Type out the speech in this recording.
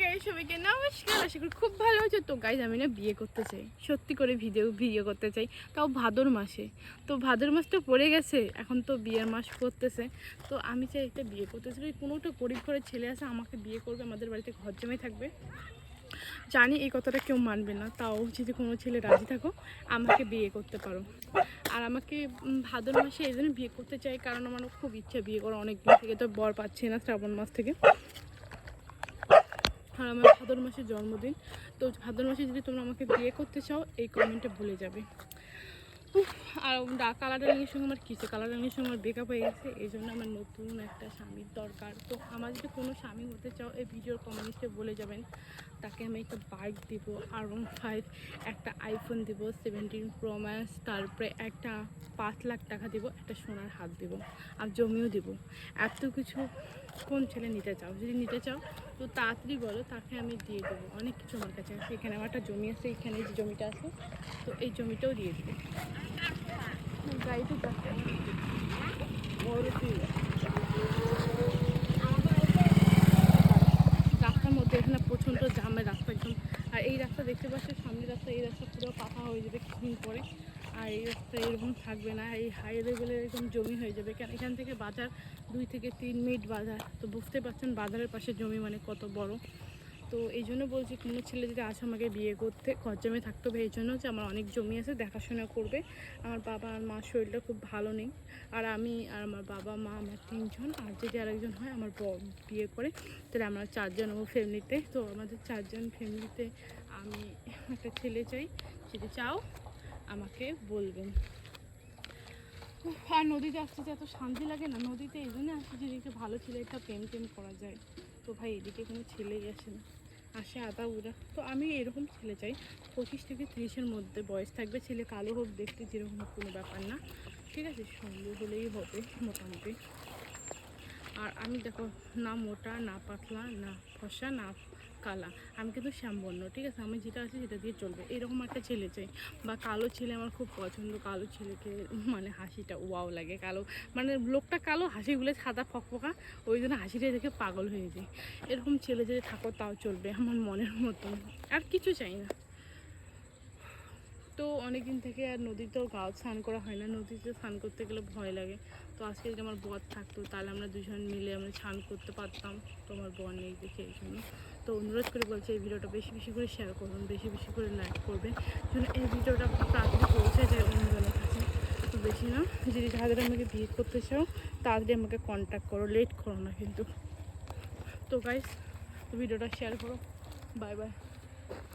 Guys সবাইকে নমস্কার, আশা করি খুব ভালো আছো। তো গাইস আমি না বিয়ে করতে চাই, সত্যি করে ভিডিও করতে চাই, তাও ভাদর মাসে। তো ভাদর মাসটা পড়ে গেছে, এখন তো বিয়ের মাস পড়তেছে। তো আমি চাই একটা বিয়ে করতে চাই, কোনো একটা গরিব ঘরের ছেলে আছে আমাকে বিয়ে করবে, আমাদের বাড়িতে ঘর জমে থাকবে। জানি এই কথাটা কেউ মানবে না, তাও যদি কোনো ছেলে রাজি থাকো আমাকে বিয়ে করতে পারো। আর আমাকে ভাদর মাসে এই জন্য বিয়ে করতে চাই কারণ আমার খুব ইচ্ছা বিয়ে করা, অনেক দিন থেকে তো বর পাচ্ছি না, শ্রাবণ মাস থেকে। আর আমার ভাদর মাসের জন্মদিন, তো ভাদর মাসে যদি তোমরা আমাকে বিয়ে করতে চাও এই কমেন্টে ভুলে যাবে। আর কালার রানিংয়ের সঙ্গে আমার কিছু কালার রানিংয়ের সঙ্গে আমার ব্রেকআপ হয়ে গেছে, এই জন্য আমার নতুন একটা স্বামীর দরকার। তো আমার যদি কোনো স্বামী হতে চাও এই ভিডিওর কমেন্টে বলে যাবেন, তাকে আমি একটা বাইক দিব, R15, একটা আইফোন দিব 17 Pro Max, তারপরে একটা 5 লাখ টাকা দিব, একটা সোনার হাত দিব, আর জমিও দিব। এত কিছু কোন ছেলে নিতে চাও? যদি নিতে চাও তো তাড়াতাড়ি বলো, তাকে আমি দিয়ে দেবো। অনেক কিছু আমার কাছে আছে, এখানে আমার একটা জমি আছে, এখানে যে জমিটা আছে, তো এই জমিটাও দিয়ে দেবো। গাড়িতে রাস্তার মধ্যে এখানে প্রচণ্ড জামের রাস্তা একদম। আর এই রাস্তা দেখতে পাচ্ছি, সামনের রাস্তা, এই রাস্তা পুরো পাকা হয়ে যাবে কিছুদিন পরে। আর এই রাস্তা এরকম থাকবে না, এই হাই লেভেলের একদম জমি হয়ে যাবে। কেন এখান থেকে বাজার 2 থেকে 3 মিনিট বাজার, তো বুঝতে পারছেন বাজারের পাশে জমি মানে কত বড়। তো এই জন্য বলছি কোনো ছেলে যদি আসে আমাকে বিয়ে করতে, ঘর জমে থাকতে হবে। এই জন্য যে আমার অনেক জমি আছে, দেখাশোনা করবে। আমার বাবা আর মার শরীরটা খুব ভালো নেই, আর আমি আর আমার বাবা মা আমার 3 জন, আর যদি আরেকজন হয় আমার বিয়ে করে, তাহলে আমরা 4 জন ও ফ্যামিলিতে। তো আমাদের 4 জন ফ্যামিলিতে আমি একটা ছেলে চাই, যদি চাও আমাকে বলবেন। আর নদীতে আসতে এত শান্তি লাগে না, নদীতে এই জন্য আসতে যদি একটু ভালো ছেলে একটা প্রেম করা যায়। তো ভাই এদিকে কোনো ছেলেই আসে না, আসে আদা উড়া। তো আমি এরকম ছেলে চাই 25 থেকে 30-এর মধ্যে বয়স থাকবে, ছেলে কালো হোক, দেখতে যেরকম হোক কোনো ব্যাপার না, ঠিক আছে, সুন্দর হলেই হবে মোটামুটি। আর আমি দেখো না মোটা না পাতলা না ফসা না কালা, আমি কিন্তু শ্যামবর্ণ, ঠিক আছে, আমি যেটা আছে সেটা দিয়ে চলবে, এরকম একটা ছেলে চাই। বা কালো ছেলে আমার খুব পছন্দ, কালো ছেলেকে মানে হাসিটা ওয়াও লাগে, কালো মানে লোকটা কালো, হাসিগুলো সাদা ফকফকা, ওই জন্য হাসিটা দেখে পাগল হয়ে যায়। এরকম ছেলে যদি থাকো তাও চলবে, আমার মনের মতন, আর কিছু চাই না। তো অনেকদিন থেকে আর নদীতেও গাও স্নান করা হয় না, নদীতে স্নান করতে গেলে ভয় লাগে। তো আজকে যদি আমার বর থাকতো তাহলে আমরা দুজন মিলে আমরা স্নান করতে পারতাম, তো আমার বর নেই দেখে এই জন্য। তো অনুরোধ করে বলছি এই ভিডিওটা বেশি বেশি করে শেয়ার করবেন, বেশি বেশি করে লাইক করবেন, যেন এই ভিডিওটা তাড়াতাড়ি পৌঁছে যায় অন্যজনের কাছে। তো বেশি না, যদি যাদের আমাকে বিয়ে করতে চাও তাড়াতাড়ি আমাকে কন্ট্যাক্ট করো, লেট করো না কিন্তু। তো গাইস ভিডিওটা শেয়ার করো, বাই বাই।